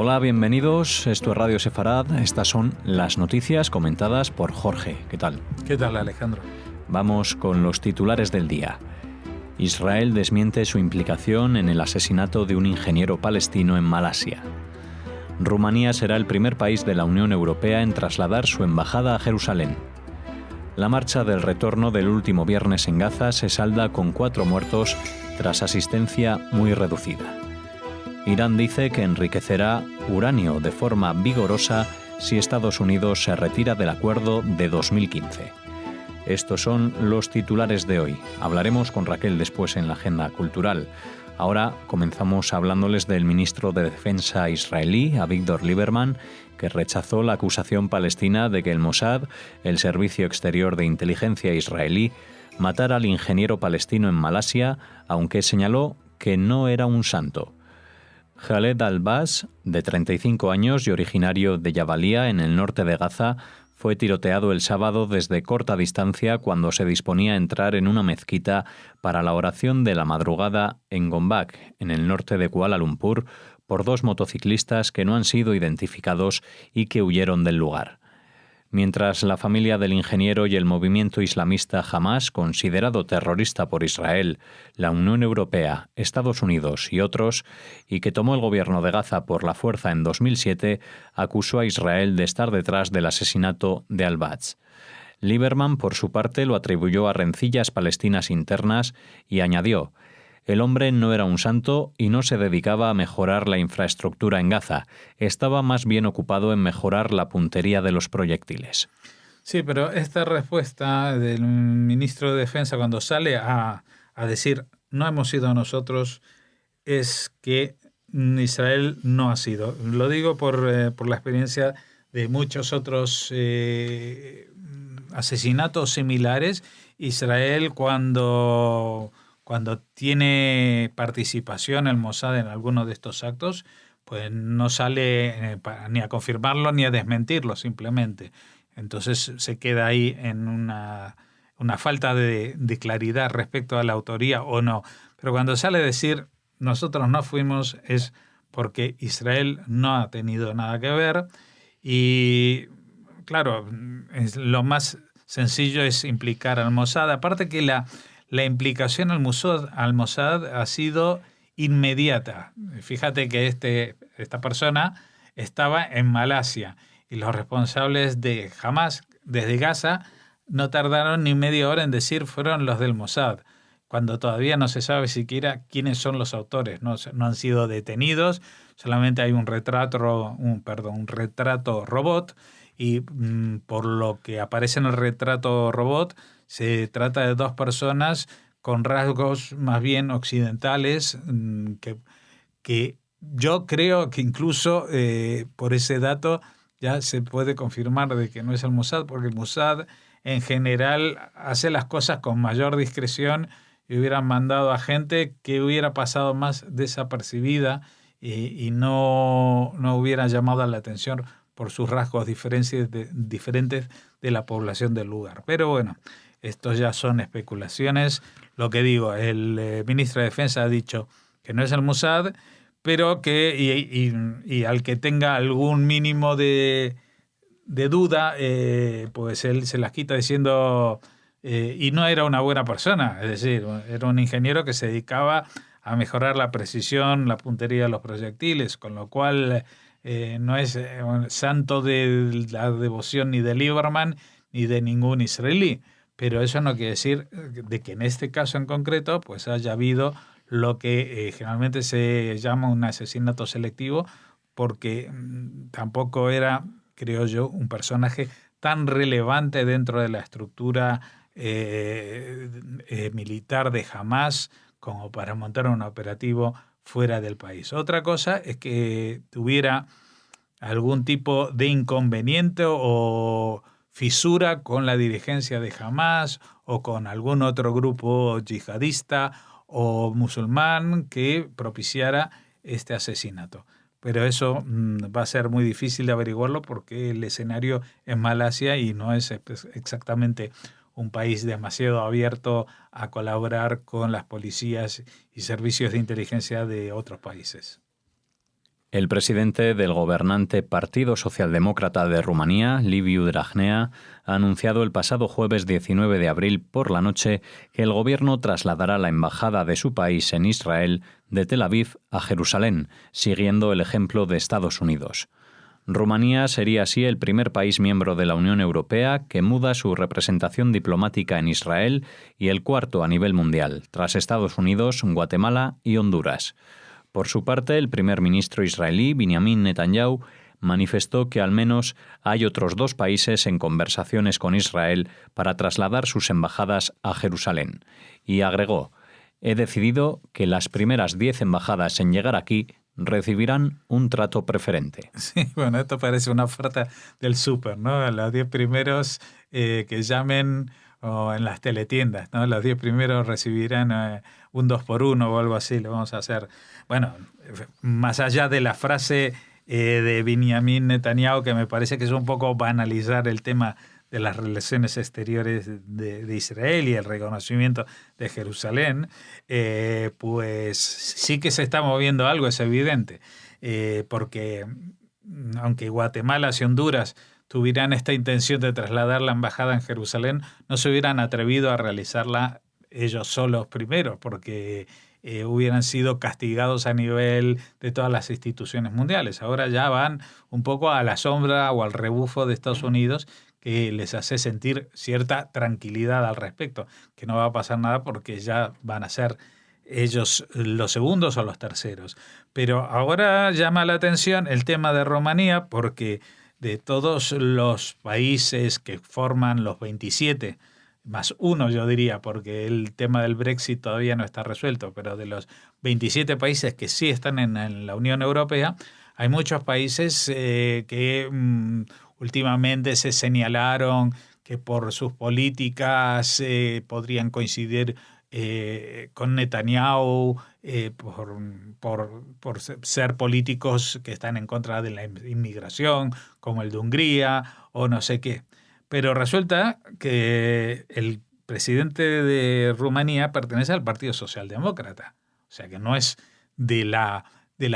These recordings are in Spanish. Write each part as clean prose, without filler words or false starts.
Hola, bienvenidos. Esto es Radio Sefarad. Estas son las noticias comentadas por Jorge. ¿Qué tal? ¿Qué tal, Alejandro? Vamos con los titulares del día. Israel desmiente su implicación en el asesinato de un ingeniero palestino en Malasia. Rumanía será el primer país de la Unión Europea en trasladar su embajada a Jerusalén. La marcha del retorno del último viernes en Gaza se salda con 4 muertos tras asistencia muy reducida. Irán dice que enriquecerá uranio de forma vigorosa si Estados Unidos se retira del acuerdo de 2015. Estos son los titulares de hoy. Hablaremos con Raquel después en la agenda cultural. Ahora comenzamos hablándoles del ministro de Defensa israelí, Avigdor Lieberman, que rechazó la acusación palestina de que el Mossad, el Servicio Exterior de Inteligencia israelí, matara al ingeniero palestino en Malasia, aunque señaló que no era un santo. Khaled al-Bas, de 35 años y originario de Jabalia, en el norte de Gaza, fue tiroteado el sábado desde corta distancia cuando se disponía a entrar en una mezquita para la oración de la madrugada en Gombak, en el norte de Kuala Lumpur, por 2 motociclistas que no han sido identificados y que huyeron del lugar. Mientras la familia del ingeniero y el movimiento islamista Hamas, considerado terrorista por Israel, la Unión Europea, Estados Unidos y otros, y que tomó el gobierno de Gaza por la fuerza en 2007, acusó a Israel de estar detrás del asesinato de al-Baz. Lieberman, por su parte, lo atribuyó a rencillas palestinas internas y añadió: el hombre no era un santo y no se dedicaba a mejorar la infraestructura en Gaza. Estaba más bien ocupado en mejorar la puntería de los proyectiles. Sí, pero esta respuesta del ministro de Defensa cuando sale a decir no hemos sido nosotros, es que Israel no ha sido. Lo digo por la experiencia de muchos otros asesinatos similares. Israel cuando tiene participación el Mossad en alguno de estos actos, pues no sale ni a confirmarlo ni a desmentirlo simplemente. Entonces se queda ahí en una falta de claridad respecto a la autoría o no. Pero cuando sale a decir nosotros no fuimos, es porque Israel no ha tenido nada que ver. Y claro, lo más sencillo es implicar al Mossad. Aparte que la implicación al Mossad ha sido inmediata. Fíjate que esta persona estaba en Malasia y los responsables de Hamas desde Gaza no tardaron ni media hora en decir fueron los del Mossad, cuando todavía no se sabe siquiera quiénes son los autores. No han sido detenidos, solamente hay un retrato robot y por lo que aparece en el retrato robot se trata de 2 personas con rasgos más bien occidentales, que yo creo que incluso por ese dato ya se puede confirmar de que no es el Mossad, porque el Mossad en general hace las cosas con mayor discreción y hubieran mandado a gente que hubiera pasado más desapercibida y no hubiera llamado la atención por sus rasgos diferentes de la población del lugar. Pero bueno, estos ya son especulaciones. Lo que digo, el ministro de Defensa ha dicho que no es el Mossad, pero que y al que tenga algún mínimo de duda, pues él se las quita diciendo y no era una buena persona, es decir, era un ingeniero que se dedicaba a mejorar la precisión, la puntería de los proyectiles, con lo cual no es santo de la devoción ni de Lieberman ni de ningún israelí. Pero eso no quiere decir de que en este caso en concreto pues haya habido lo que generalmente se llama un asesinato selectivo, porque tampoco era, creo yo, un personaje tan relevante dentro de la estructura militar de Hamas como para montar un operativo fuera del país. Otra cosa es que tuviera algún tipo de inconveniente o fisura con la dirigencia de Hamas o con algún otro grupo yihadista o musulmán que propiciara este asesinato. Pero eso va a ser muy difícil de averiguarlo porque el escenario es Malasia y no es exactamente un país demasiado abierto a colaborar con las policías y servicios de inteligencia de otros países. El presidente del gobernante Partido Socialdemócrata de Rumanía, Liviu Dragnea, ha anunciado el pasado jueves 19 de abril por la noche que el gobierno trasladará la embajada de su país en Israel de Tel Aviv a Jerusalén, siguiendo el ejemplo de Estados Unidos. Rumanía sería así el primer país miembro de la Unión Europea que muda su representación diplomática en Israel y el cuarto a nivel mundial, tras Estados Unidos, Guatemala y Honduras. Por su parte, el primer ministro israelí, Benjamin Netanyahu, manifestó que al menos hay otros 2 países en conversaciones con Israel para trasladar sus embajadas a Jerusalén. Y agregó: «He decidido que las primeras 10 embajadas en llegar aquí recibirán un trato preferente». Sí, bueno, esto parece una oferta del súper, ¿no? Los 10 primeros que llamen o en las teletiendas, ¿no? Los 10 primeros recibirán un 2x1 o algo así, lo vamos a hacer. Bueno, más allá de la frase de Benjamin Netanyahu, que me parece que es un poco banalizar el tema de las relaciones exteriores de Israel y el reconocimiento de Jerusalén, pues sí que se está moviendo algo, es evidente, porque aunque Guatemala y Honduras tuvieran esta intención de trasladar la embajada en Jerusalén, no se hubieran atrevido a realizarla ellos solos primero, porque hubieran sido castigados a nivel de todas las instituciones mundiales. Ahora ya van un poco a la sombra o al rebufo de Estados Unidos, que les hace sentir cierta tranquilidad al respecto, que no va a pasar nada porque ya van a ser ellos los segundos o los terceros. Pero ahora llama la atención el tema de Rumanía, porque de todos los países que forman los 27, más uno yo diría, porque el tema del Brexit todavía no está resuelto, pero de los 27 países que sí están en la Unión Europea, hay muchos países que últimamente se señalaron que por sus políticas podrían coincidir con Netanyahu por ser políticos que están en contra de la inmigración, como el de Hungría o no sé qué. Pero resulta que el presidente de Rumanía pertenece al Partido Socialdemócrata. O sea que no es de la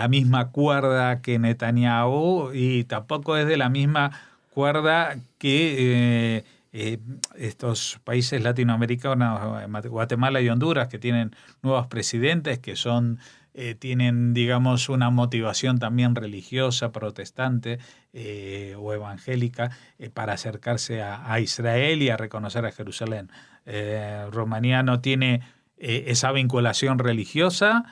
misma cuerda que Netanyahu y tampoco es de la misma cuerda que estos países latinoamericanos, Guatemala y Honduras, que tienen nuevos presidentes, que tienen, digamos, una motivación también religiosa, protestante o evangélica para acercarse a Israel y a reconocer a Jerusalén. Rumanía no tiene esa vinculación religiosa,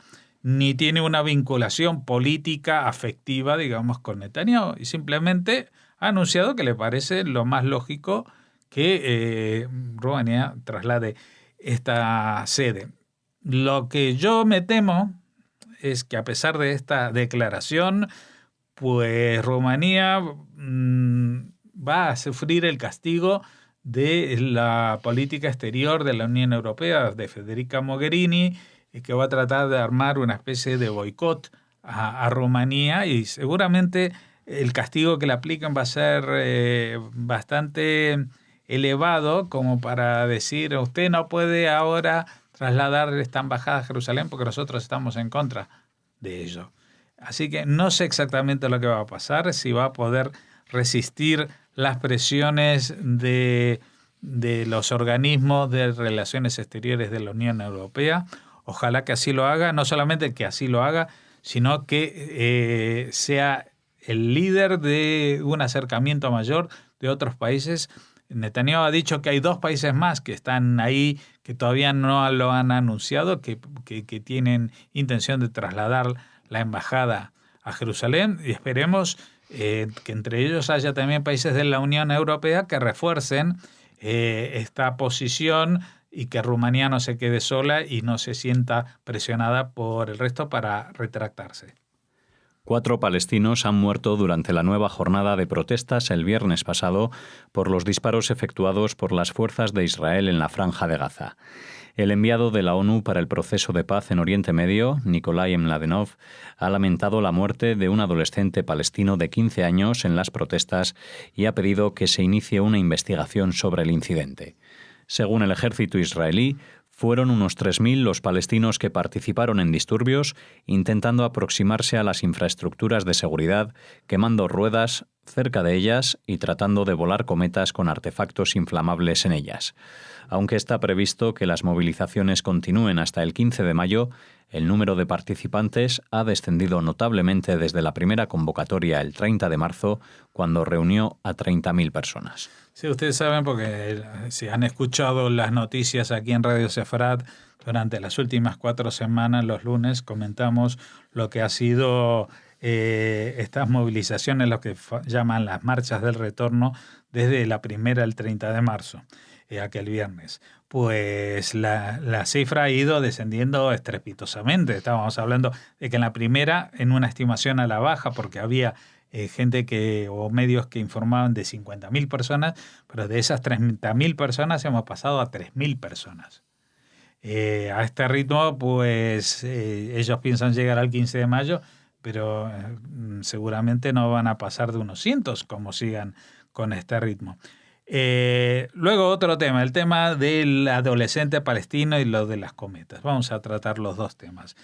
ni tiene una vinculación política, afectiva, digamos, con Netanyahu, y simplemente ha anunciado que le parece lo más lógico que Rumanía traslade esta sede. Lo que yo me temo es que a pesar de esta declaración, pues Rumanía va a sufrir el castigo de la política exterior de la Unión Europea, de Federica Mogherini, que va a tratar de armar una especie de boicot a Rumanía, y seguramente el castigo que le aplican va a ser bastante elevado, como para decir: usted no puede ahora trasladar esta embajada a Jerusalén porque nosotros estamos en contra de ello. Así que no sé exactamente lo que va a pasar, si va a poder resistir las presiones de los organismos de relaciones exteriores de la Unión Europea. Ojalá que así lo haga, no solamente que así lo haga, sino que sea el líder de un acercamiento mayor de otros países. Netanyahu ha dicho que hay 2 países más que están ahí, que todavía no lo han anunciado, que tienen intención de trasladar la embajada a Jerusalén, y esperemos que entre ellos haya también países de la Unión Europea que refuercen esta posición y que Rumanía no se quede sola y no se sienta presionada por el resto para retractarse. 4 palestinos han muerto durante la nueva jornada de protestas el viernes pasado por los disparos efectuados por las fuerzas de Israel en la Franja de Gaza. El enviado de la ONU para el proceso de paz en Oriente Medio, Nikolai Mladenov, ha lamentado la muerte de un adolescente palestino de 15 años en las protestas y ha pedido que se inicie una investigación sobre el incidente. Según el ejército israelí, Fueron unos 3.000 los palestinos que participaron en disturbios intentando aproximarse a las infraestructuras de seguridad, quemando ruedas cerca de ellas y tratando de volar cometas con artefactos inflamables en ellas. Aunque está previsto que las movilizaciones continúen hasta el 15 de mayo, el número de participantes ha descendido notablemente desde la primera convocatoria el 30 de marzo, cuando reunió a 30.000 personas. Sí, ustedes saben, porque si han escuchado las noticias aquí en Radio Sefarad, durante las últimas 4 semanas, los lunes, comentamos lo que ha sido estas movilizaciones, lo que llaman las marchas del retorno, desde la primera al 30 de marzo, aquel viernes. Pues la cifra ha ido descendiendo estrepitosamente. Estábamos hablando de que en la primera, en una estimación a la baja, porque había gente o medios que informaban de 50.000 personas, pero de esas 30.000 personas hemos pasado a 3.000 personas. A este ritmo, pues ellos piensan llegar al 15 de mayo, pero seguramente no van a pasar de unos cientos como sigan con este ritmo. Luego otro tema, el tema del adolescente palestino y lo de las cometas. Vamos a tratar los dos temas.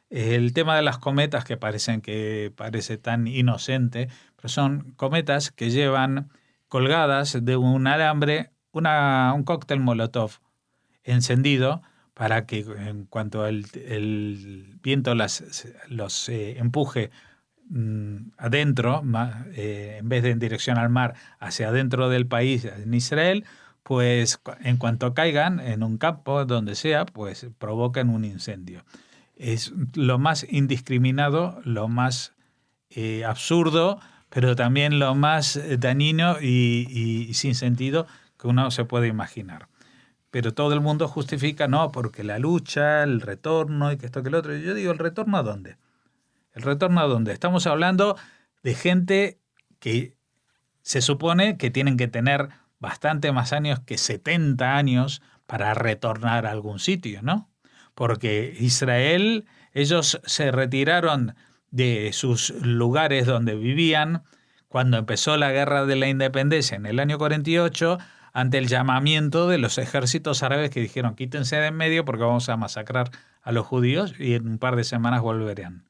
El tema de las cometas, que parece tan inocente, pero son cometas que llevan colgadas de un alambre un cóctel molotov encendido para que en cuanto el viento los empuje adentro, en vez de en dirección al mar, hacia adentro del país, en Israel, pues en cuanto caigan en un campo, donde sea, pues provocan un incendio. Es lo más indiscriminado, lo más absurdo, pero también lo más dañino y sin sentido que uno se puede imaginar. Pero todo el mundo justifica, no, porque la lucha, el retorno y que esto que el otro. Y yo digo, ¿el retorno a dónde? ¿El retorno a dónde? Estamos hablando de gente que se supone que tienen que tener bastante más años que 70 años para retornar a algún sitio, ¿no? Porque Israel, ellos se retiraron de sus lugares donde vivían cuando empezó la Guerra de la Independencia en el año 48, ante el llamamiento de los ejércitos árabes que dijeron, quítense de en medio porque vamos a masacrar a los judíos y en un par de semanas volverán.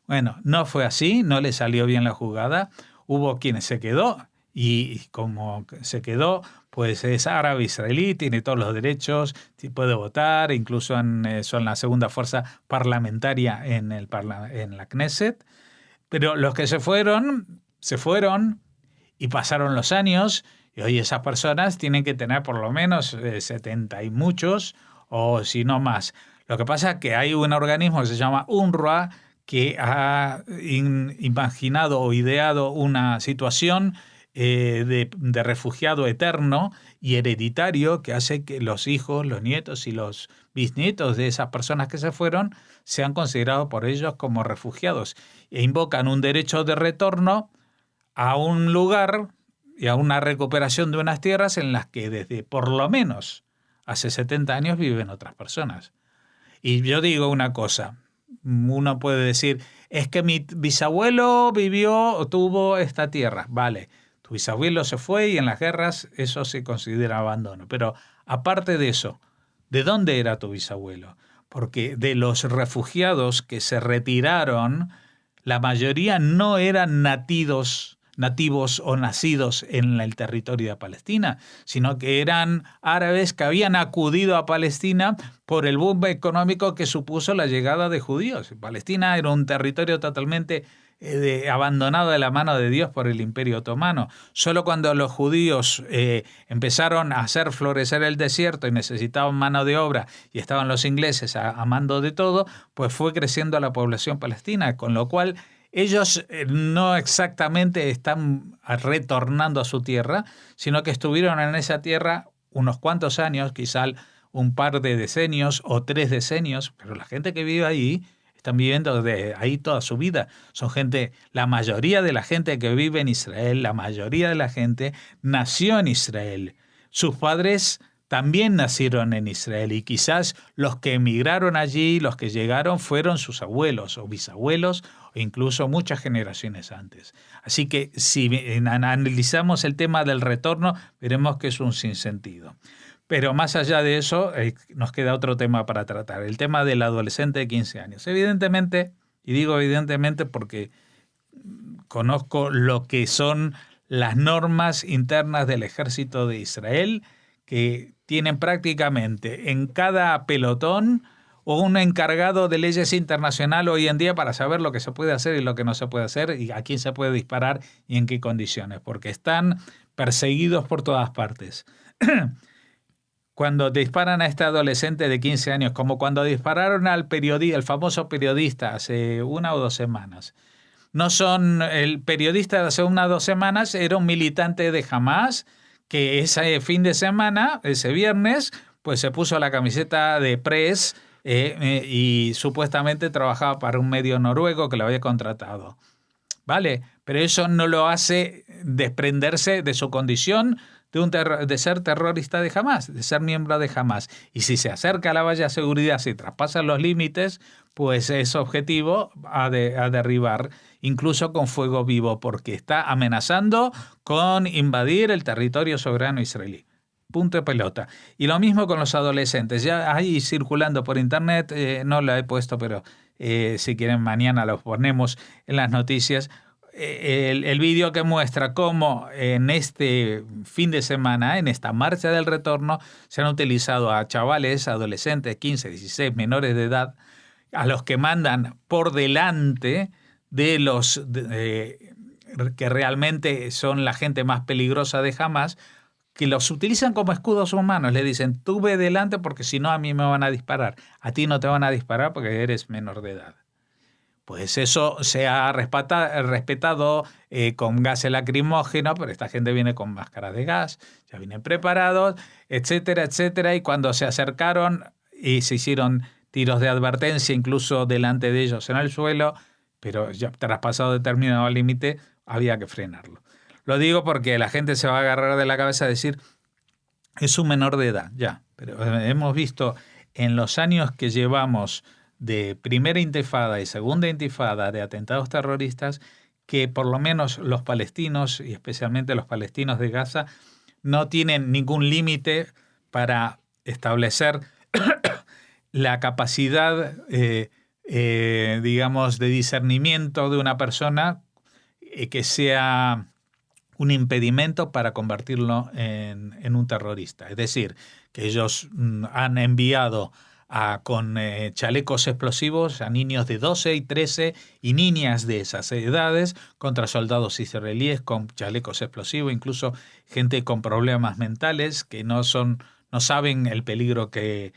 Bueno, no fue así, no le salió bien la jugada, hubo quienes se quedó y como se quedó, pues es árabe israelí, tiene todos los derechos, puede votar, incluso son la segunda fuerza parlamentaria en la Knesset, pero los que se fueron y pasaron los años y hoy esas personas tienen que tener por lo menos 70 y muchos o si no más. Lo que pasa es que hay un organismo que se llama UNRWA que ha imaginado o ideado una situación de refugiado eterno y hereditario que hace que los hijos, los nietos y los bisnietos de esas personas que se fueron sean considerados por ellos como refugiados e invocan un derecho de retorno a un lugar y a una recuperación de unas tierras en las que desde por lo menos hace 70 años viven otras personas. Y yo digo una cosa, uno puede decir, es que mi bisabuelo tuvo esta tierra, vale, tu bisabuelo se fue y en las guerras eso se considera abandono, pero aparte de eso, ¿de dónde era tu bisabuelo? Porque de los refugiados que se retiraron, la mayoría no eran nativos o nacidos en el territorio de Palestina, sino que eran árabes que habían acudido a Palestina por el boom económico que supuso la llegada de judíos. Palestina era un territorio totalmente abandonado de la mano de Dios por el Imperio Otomano. Solo cuando los judíos empezaron a hacer florecer el desierto y necesitaban mano de obra y estaban los ingleses a mando de todo, pues fue creciendo la población palestina, con lo cual ellos no exactamente están retornando a su tierra, sino que estuvieron en esa tierra unos cuantos años, quizá un par de decenios o 3 decenios, pero la gente que vive ahí están viviendo de ahí toda su vida. Son gente, la mayoría de la gente que vive en Israel, la mayoría de la gente nació en Israel. Sus padres también nacieron en Israel y quizás los que emigraron allí, los que llegaron, fueron sus abuelos o bisabuelos o incluso muchas generaciones antes. Así que si analizamos el tema del retorno, veremos que es un sinsentido. Pero más allá de eso, nos queda otro tema para tratar, el tema del adolescente de 15 años. Evidentemente, y digo evidentemente porque conozco lo que son las normas internas del ejército de Israel, que tienen prácticamente en cada pelotón un encargado de leyes internacionales hoy en día para saber lo que se puede hacer y lo que no se puede hacer y a quién se puede disparar y en qué condiciones, porque están perseguidos por todas partes. Cuando disparan a este adolescente de 15 años, como cuando dispararon al famoso periodista hace 1 o 2 semanas. El periodista de hace 1 o 2 semanas era un militante de Hamás que ese fin de semana, ese viernes, pues se puso la camiseta de Press y supuestamente trabajaba para un medio noruego que lo había contratado. ¿Vale? Pero eso no lo hace desprenderse de su condición de ser terrorista de Hamás, de ser miembro de Hamás. Y si se acerca a la valla de seguridad, si traspasa los límites, pues es objetivo a derribar, incluso con fuego vivo, porque está amenazando con invadir el territorio soberano israelí. Punto de pelota. Y lo mismo con los adolescentes. Ya ahí circulando por internet, no lo he puesto, pero si quieren mañana lo ponemos en las noticias. El vídeo que muestra cómo en este fin de semana, en esta marcha del retorno, se han utilizado a chavales, adolescentes, 15, 16, menores de edad, a los que mandan por delante de los que realmente son la gente más peligrosa de Hamás, que los utilizan como escudos humanos. Le dicen, tú ve delante porque si no a mí me van a disparar. A ti no te van a disparar porque eres menor de edad. Pues eso se ha respetado con gases lacrimógenos, pero esta gente viene con máscaras de gas, ya vienen preparados, etcétera, etcétera. Y cuando se acercaron y se hicieron tiros de advertencia, incluso delante de ellos en el suelo, pero ya traspasado determinado límite, había que frenarlo. Lo digo porque la gente se va a agarrar de la cabeza a decir, es un menor de edad, ya. Pero hemos visto en los años que llevamos de primera intifada y segunda intifada de atentados terroristas, que por lo menos los palestinos, y especialmente los palestinos de Gaza, no tienen ningún límite para establecer la capacidad, digamos, de discernimiento de una persona que sea un impedimento para convertirlo en un terrorista. Es decir, que ellos han enviado con chalecos explosivos a niños de 12 y 13 y niñas de esas edades contra soldados israelíes con chalecos explosivos, incluso gente con problemas mentales que no saben el peligro que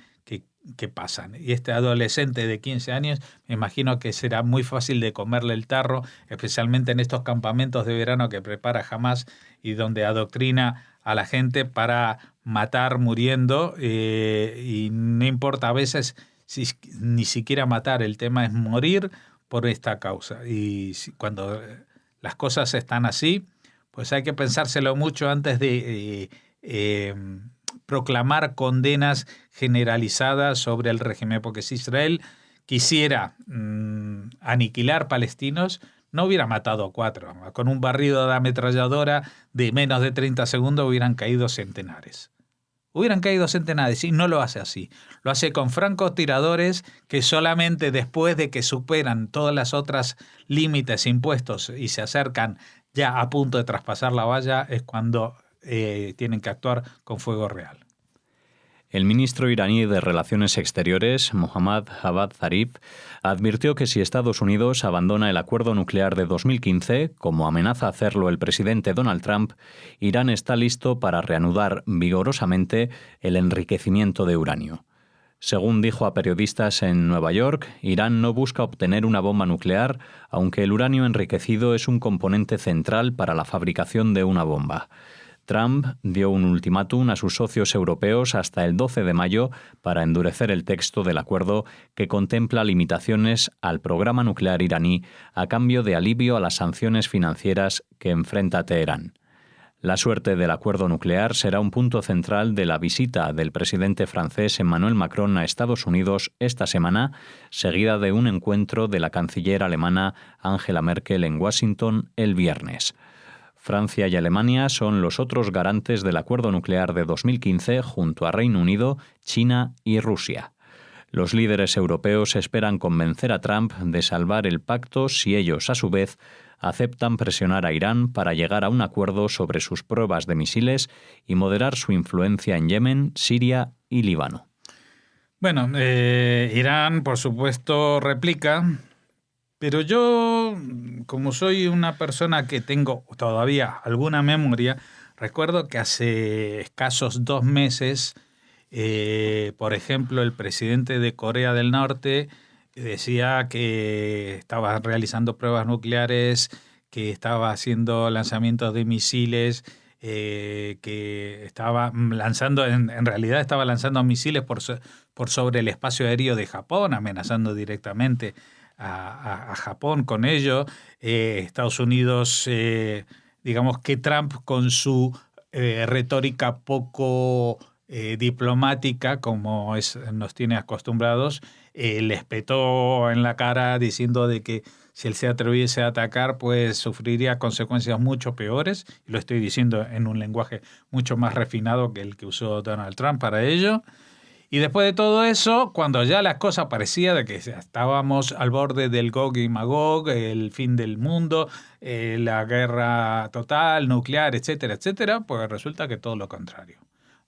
pasan. Y este adolescente de 15 años, me imagino que será muy fácil de comerle el tarro, especialmente en estos campamentos de verano que prepara Hamás y donde adoctrina a la gente para matar muriendo, y no importa a veces ni siquiera matar, el tema es morir por esta causa. Y cuando las cosas están así, pues hay que pensárselo mucho antes de proclamar condenas generalizadas sobre el régimen, porque si Israel quisiera aniquilar palestinos, no hubiera matado 4. Con un barrido de ametralladora de menos de 30 segundos hubieran caído centenares. Y no lo hace así. Lo hace con francotiradores que solamente después de que superan todas las otras límites impuestos y se acercan ya a punto de traspasar la valla es cuando tienen que actuar con fuego real. El ministro iraní de Relaciones Exteriores, Mohammad Javad Zarif, advirtió que si Estados Unidos abandona el acuerdo nuclear de 2015, como amenaza hacerlo el presidente Donald Trump, Irán está listo para reanudar vigorosamente el enriquecimiento de uranio. Según dijo a periodistas en Nueva York, Irán no busca obtener una bomba nuclear, aunque el uranio enriquecido es un componente central para la fabricación de una bomba. Trump dio un ultimátum a sus socios europeos hasta el 12 de mayo para endurecer el texto del acuerdo que contempla limitaciones al programa nuclear iraní a cambio de alivio a las sanciones financieras que enfrenta Teherán. La suerte del acuerdo nuclear será un punto central de la visita del presidente francés Emmanuel Macron a Estados Unidos esta semana, seguida de un encuentro de la canciller alemana Angela Merkel en Washington el viernes. Francia y Alemania son los otros garantes del acuerdo nuclear de 2015 junto a Reino Unido, China y Rusia. Los líderes europeos esperan convencer a Trump de salvar el pacto si ellos, a su vez, aceptan presionar a Irán para llegar a un acuerdo sobre sus pruebas de misiles y moderar su influencia en Yemen, Siria y Líbano. Bueno, Irán, por supuesto, replica, pero yo, como soy una persona que tengo todavía alguna memoria, recuerdo que hace escasos 2 meses, por ejemplo, el presidente de Corea del Norte decía que estaba realizando pruebas nucleares, que estaba haciendo lanzamientos de misiles, que estaba lanzando, en realidad estaba lanzando misiles por sobre el espacio aéreo de Japón, amenazando directamente a Japón con ello. Estados Unidos, digamos que Trump con su retórica poco diplomática, como nos tiene acostumbrados, les petó en la cara diciendo de que si él se atreviese a atacar, pues sufriría consecuencias mucho peores. Y lo estoy diciendo en un lenguaje mucho más refinado que el que usó Donald Trump para ello. Y después de todo eso, cuando ya la cosa parecía de que estábamos al borde del Gog y Magog, el fin del mundo, la guerra total, nuclear, etcétera, etcétera, pues resulta que todo lo contrario.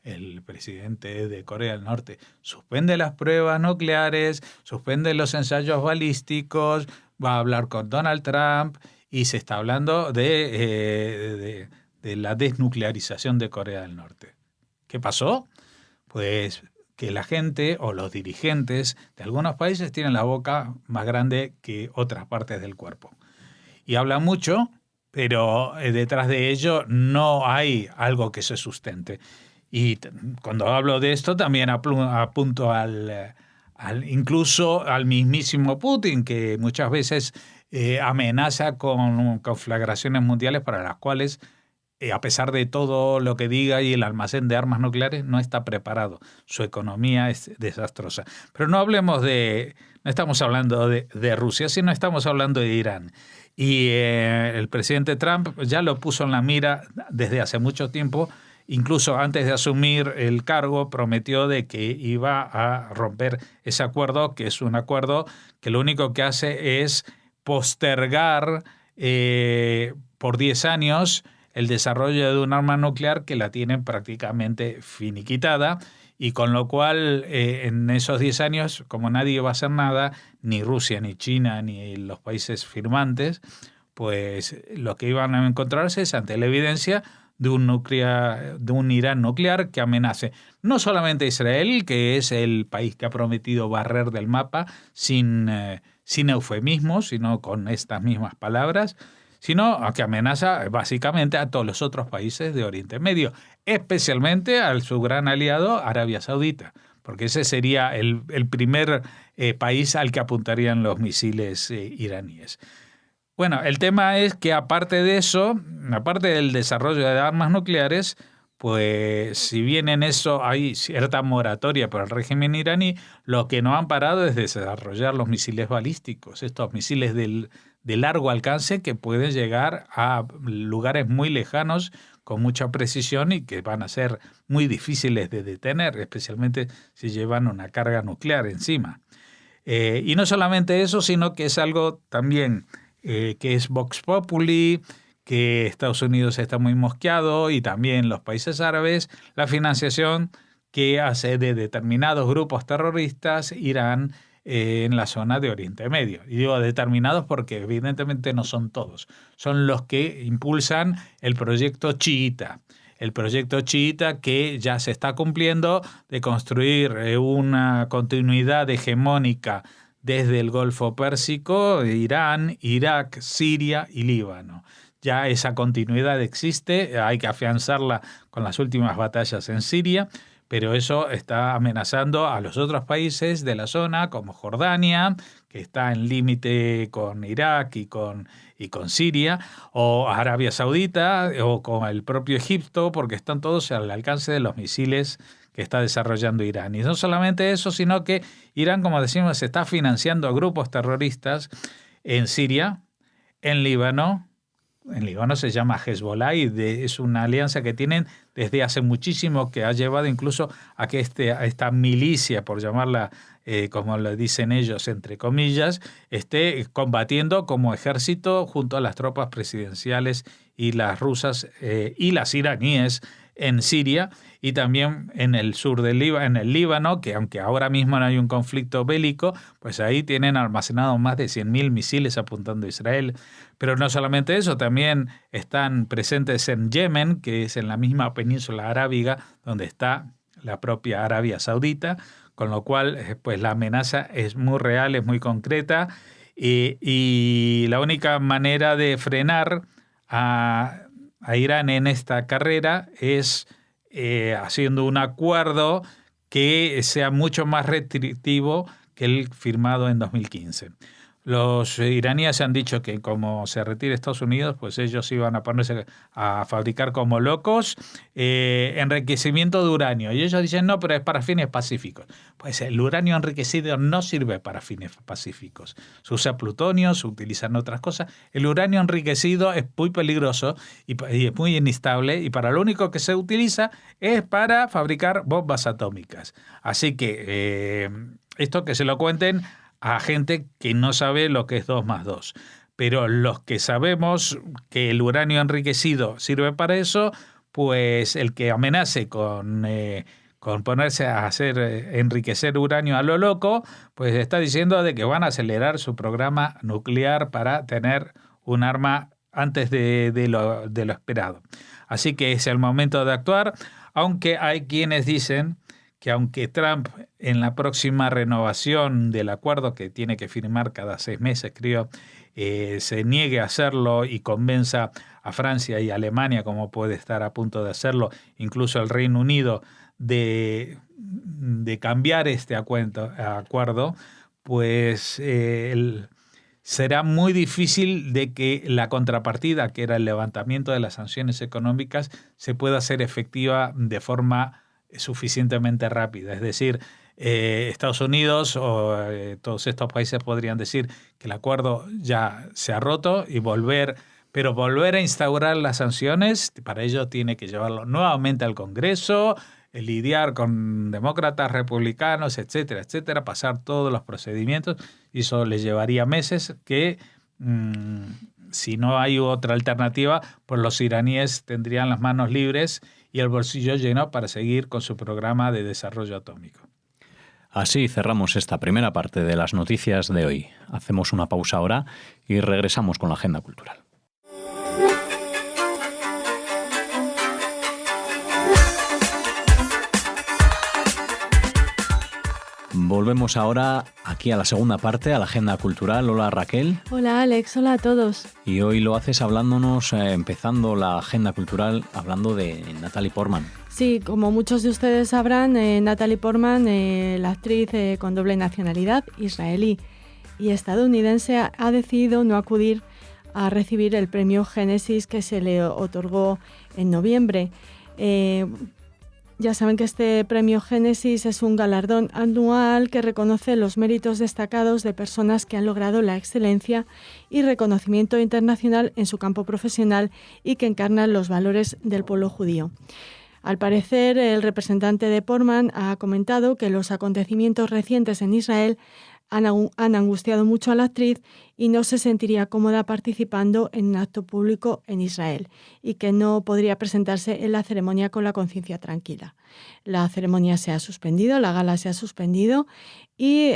El presidente de Corea del Norte suspende las pruebas nucleares, suspende los ensayos balísticos, va a hablar con Donald Trump y se está hablando de la desnuclearización de Corea del Norte. ¿Qué pasó? Pues que la gente o los dirigentes de algunos países tienen la boca más grande que otras partes del cuerpo. Y hablan mucho, pero detrás de ello no hay algo que se sustente. Y cuando hablo de esto también apunto incluso al mismísimo Putin, que muchas veces amenaza con conflagraciones mundiales para las cuales, a pesar de todo lo que diga y el almacén de armas nucleares, no está preparado. Su economía es desastrosa. Pero no estamos hablando de Rusia, sino estamos hablando de Irán. Y el presidente Trump ya lo puso en la mira desde hace mucho tiempo. Incluso antes de asumir el cargo, prometió de que iba a romper ese acuerdo, que es un acuerdo que lo único que hace es postergar por 10 años el desarrollo de un arma nuclear que la tienen prácticamente finiquitada, y con lo cual en esos 10 años, como nadie va a hacer nada, ni Rusia, ni China, ni los países firmantes, pues lo que iban a encontrarse es ante la evidencia de un Irán nuclear que amenace no solamente a Israel, que es el país que ha prometido barrer del mapa sin eufemismos, sino con estas mismas palabras, sino a que amenaza básicamente a todos los otros países de Oriente Medio, especialmente a su gran aliado Arabia Saudita, porque ese sería el primer país al que apuntarían los misiles iraníes. Bueno, el tema es que aparte de eso, aparte del desarrollo de armas nucleares, pues si bien en eso hay cierta moratoria por el régimen iraní, lo que no han parado es desarrollar los misiles balísticos, estos misiles de largo alcance que pueden llegar a lugares muy lejanos con mucha precisión y que van a ser muy difíciles de detener, especialmente si llevan una carga nuclear encima. Y no solamente eso, sino que es algo también que es Vox Populi, que Estados Unidos está muy mosqueado y también los países árabes, la financiación que hace de determinados grupos terroristas Irán en la zona de Oriente Medio. Y digo determinados porque evidentemente no son todos, son los que impulsan el proyecto chiita. El proyecto chiita que ya se está cumpliendo de construir una continuidad hegemónica desde el Golfo Pérsico, Irán, Irak, Siria y Líbano. Ya esa continuidad existe, hay que afianzarla con las últimas batallas en Siria, pero eso está amenazando a los otros países de la zona, como Jordania, que está en límite con Irak y con Siria, o Arabia Saudita, o con el propio Egipto, porque están todos al alcance de los misiles que está desarrollando Irán. Y no solamente eso, sino que Irán, como decimos, está financiando a grupos terroristas en Siria, en Líbano, en Líbano se llama Hezbollah y es una alianza que tienen desde hace muchísimo, que ha llevado incluso a que a esta milicia, por llamarla como lo dicen ellos, entre comillas, esté combatiendo como ejército junto a las tropas presidenciales y las rusas y las iraníes en Siria y también en el sur del Líbano, en el Líbano, que aunque ahora mismo no hay un conflicto bélico, pues ahí tienen almacenados más de 100.000 misiles apuntando a Israel. Pero no solamente eso, también están presentes en Yemen, que es en la misma península arábiga donde está la propia Arabia Saudita, con lo cual pues la amenaza es muy real, es muy concreta y la única manera de frenar a Irán en esta carrera es haciendo un acuerdo que sea mucho más restrictivo que el firmado en 2015. Los iraníes han dicho que como se retire Estados Unidos, pues ellos iban a ponerse a fabricar como locos enriquecimiento de uranio. Y ellos dicen, no, pero es para fines pacíficos. Pues el uranio enriquecido no sirve para fines pacíficos. Se usa plutonio, se utilizan otras cosas. El uranio enriquecido es muy peligroso y es muy inestable y para lo único que se utiliza es para fabricar bombas atómicas. Así que esto que se lo cuenten a gente que no sabe lo que es 2 más 2. Pero los que sabemos que el uranio enriquecido sirve para eso, pues el que amenace con ponerse a hacer enriquecer uranio a lo loco, pues está diciendo de que van a acelerar su programa nuclear para tener un arma antes de lo esperado. Así que es el momento de actuar, aunque hay quienes dicen que aunque Trump en la próxima renovación del acuerdo que tiene que firmar cada 6 meses, creo, se niegue a hacerlo y convenza a Francia y a Alemania, como puede estar a punto de hacerlo, incluso el Reino Unido, de cambiar este acuerdo, pues será muy difícil de que la contrapartida, que era el levantamiento de las sanciones económicas, se pueda hacer efectiva de forma suficientemente rápida. Es decir, Estados Unidos o todos estos países podrían decir que el acuerdo ya se ha roto y volver a instaurar las sanciones, para ello tiene que llevarlo nuevamente al Congreso, lidiar con demócratas, republicanos, etcétera, etcétera, pasar todos los procedimientos y eso les llevaría meses que si no hay otra alternativa, pues los iraníes tendrían las manos libres y el bolsillo lleno para seguir con su programa de desarrollo atómico. Así cerramos esta primera parte de las noticias de hoy. Hacemos una pausa ahora y regresamos con la agenda cultural. Volvemos ahora aquí a la segunda parte, a la agenda cultural. Hola Raquel. Hola Alex, hola a todos. Y hoy lo haces hablándonos, empezando la agenda cultural, hablando de Natalie Portman. Sí, como muchos de ustedes sabrán, Natalie Portman, la actriz con doble nacionalidad, israelí y estadounidense, ha decidido no acudir a recibir el premio Génesis que se le otorgó en noviembre. Ya saben que este premio Génesis es un galardón anual que reconoce los méritos destacados de personas que han logrado la excelencia y reconocimiento internacional en su campo profesional y que encarnan los valores del pueblo judío. Al parecer, el representante de Portman ha comentado que los acontecimientos recientes en Israel han angustiado mucho a la actriz y no se sentiría cómoda participando en un acto público en Israel y que no podría presentarse en la ceremonia con la conciencia tranquila. La ceremonia se ha suspendido, la gala se ha suspendido y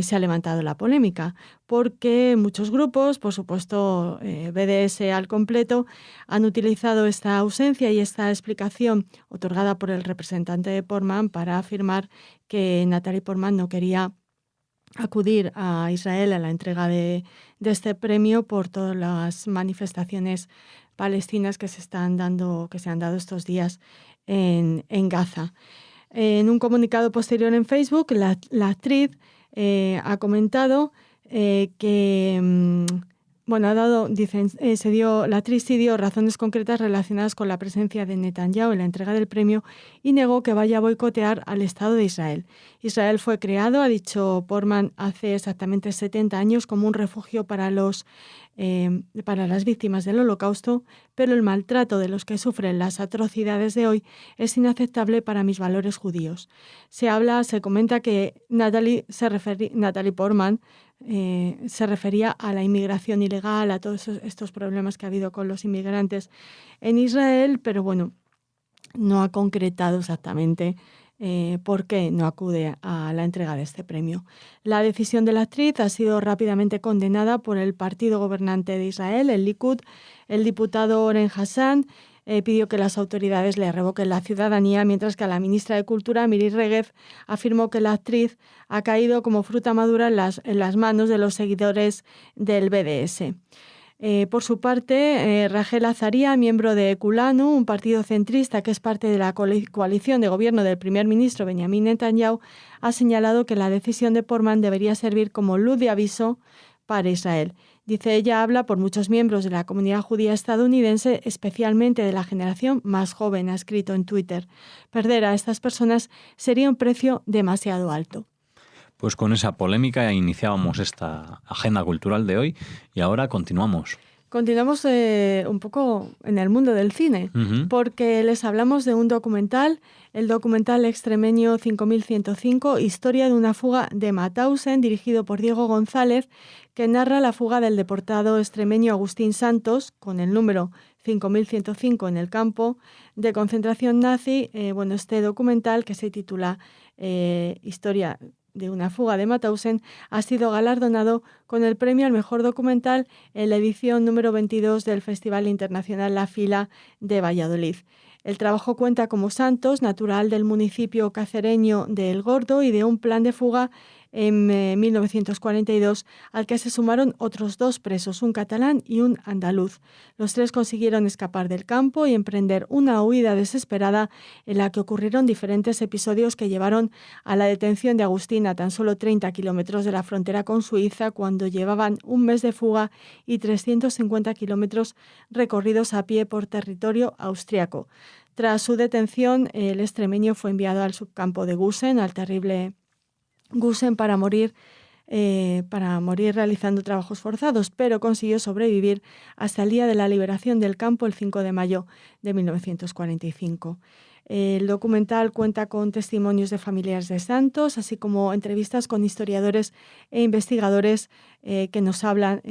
se ha levantado la polémica porque muchos grupos, por supuesto BDS al completo, han utilizado esta ausencia y esta explicación otorgada por el representante de Portman para afirmar que Natalie Portman no quería acudir a Israel a la entrega de este premio por todas las manifestaciones palestinas que se han dado estos días en Gaza. En un comunicado posterior en Facebook, la actriz ha comentado que Bueno, la actriz sí dio razones concretas relacionadas con la presencia de Netanyahu en la entrega del premio y negó que vaya a boicotear al Estado de Israel. Israel fue creado, ha dicho Portman, hace exactamente 70 años como un refugio para las víctimas del Holocausto, pero el maltrato de los que sufren las atrocidades de hoy es inaceptable para mis valores judíos. Se comenta que Natalie Portman se refería a la inmigración ilegal, a todos estos problemas que ha habido con los inmigrantes en Israel, pero bueno, no ha concretado exactamente por qué no acude a la entrega de este premio. La decisión de la actriz ha sido rápidamente condenada por el partido gobernante de Israel, el Likud. El diputado Oren Hassan pidió que las autoridades le revoquen la ciudadanía, mientras que la ministra de Cultura, Miri Regev, afirmó que la actriz ha caído como fruta madura en las manos de los seguidores del BDS. Por su parte, Rachel Azaria, miembro de Kulanu, un partido centrista que es parte de la coalición de gobierno del primer ministro Benjamin Netanyahu, ha señalado que la decisión de Portman debería servir como luz de aviso para Israel. Dice, ella habla por muchos miembros de la comunidad judía estadounidense, especialmente de la generación más joven, ha escrito en Twitter. Perder a estas personas sería un precio demasiado alto. Pues con esa polémica iniciábamos esta agenda cultural de hoy y ahora continuamos. Continuamos un poco en el mundo del cine, porque les hablamos de un documental, el documental extremeño 5105, Historia de una fuga de Mauthausen, dirigido por Diego González, que narra la fuga del deportado extremeño Agustín Santos, con el número 5105 en el campo de concentración nazi. Este documental, que se titula Historia de una fuga de Mauthausen, ha sido galardonado con el premio al mejor documental en la edición número 22 del Festival Internacional La Fila de Valladolid. El trabajo cuenta como Santos, natural del municipio cacereño de El Gordo, y de un plan de fuga en 1942 al que se sumaron otros 2 presos, un catalán y un andaluz. Los 3 consiguieron escapar del campo y emprender una huida desesperada en la que ocurrieron diferentes episodios que llevaron a la detención de Agustín a tan solo 30 kilómetros de la frontera con Suiza, cuando llevaban un mes de fuga y 350 kilómetros recorridos a pie por territorio austriaco. Tras su detención, el extremeño fue enviado al subcampo de Gusen, al terrible Gusen, para morir realizando trabajos forzados, pero consiguió sobrevivir hasta el día de la liberación del campo, el 5 de mayo de 1945. El documental cuenta con testimonios de familiares de Santos, así como entrevistas con historiadores e investigadores que nos hablan,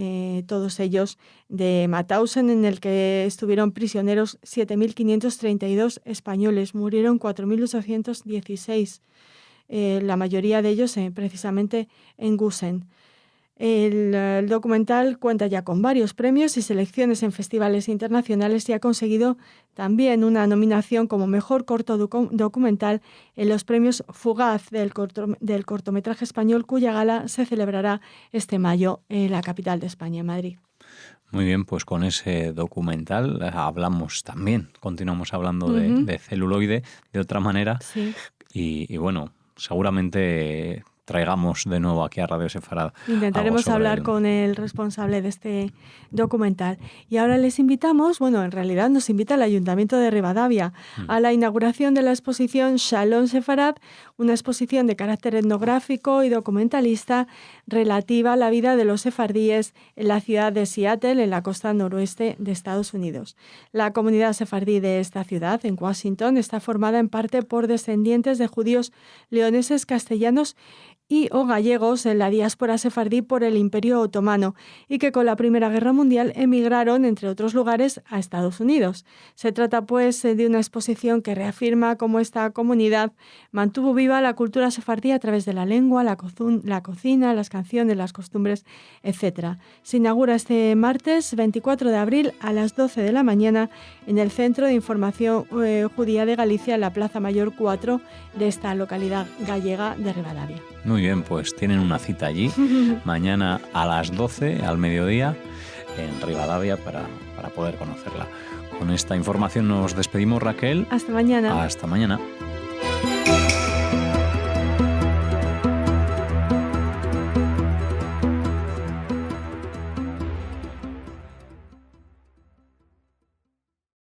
todos ellos, de Mauthausen, en el que estuvieron prisioneros 7.532 españoles, murieron 4.816. La mayoría de ellos precisamente en Gusen. El documental cuenta ya con varios premios y selecciones en festivales internacionales y ha conseguido también una nominación como mejor corto documental en los premios Fugaz del cortometraje español, cuya gala se celebrará este mayo en la capital de España, en Madrid. Muy bien, pues con ese documental continuamos hablando de celuloide de otra manera. Sí. Y bueno, seguramente traigamos de nuevo aquí a Radio Sefarad. Intentaremos hablar con el responsable de este documental. Y ahora les invitamos, en realidad nos invita el Ayuntamiento de Rivadavia a la inauguración de la exposición Shalom Sefarad, una exposición de carácter etnográfico y documentalista relativa a la vida de los sefardíes en la ciudad de Seattle, en la costa noroeste de Estados Unidos. La comunidad sefardí de esta ciudad, en Washington, está formada en parte por descendientes de judíos leoneses, castellanos o gallegos en la diáspora sefardí por el Imperio Otomano, y que con la Primera Guerra Mundial emigraron, entre otros lugares, a Estados Unidos. Se trata, pues, de una exposición que reafirma cómo esta comunidad mantuvo viva la cultura sefardí a través de la lengua, la cocina, las canciones, las costumbres, etc. Se inaugura este martes 24 de abril a las 12 de la mañana en el Centro de Información Judía de Galicia, en la Plaza Mayor 4 de esta localidad gallega de Rivadavia. Muy bien, pues tienen una cita allí mañana a las 12, al mediodía, en Rivadavia, para poder conocerla. Con esta información nos despedimos, Raquel. Hasta mañana. Hasta mañana.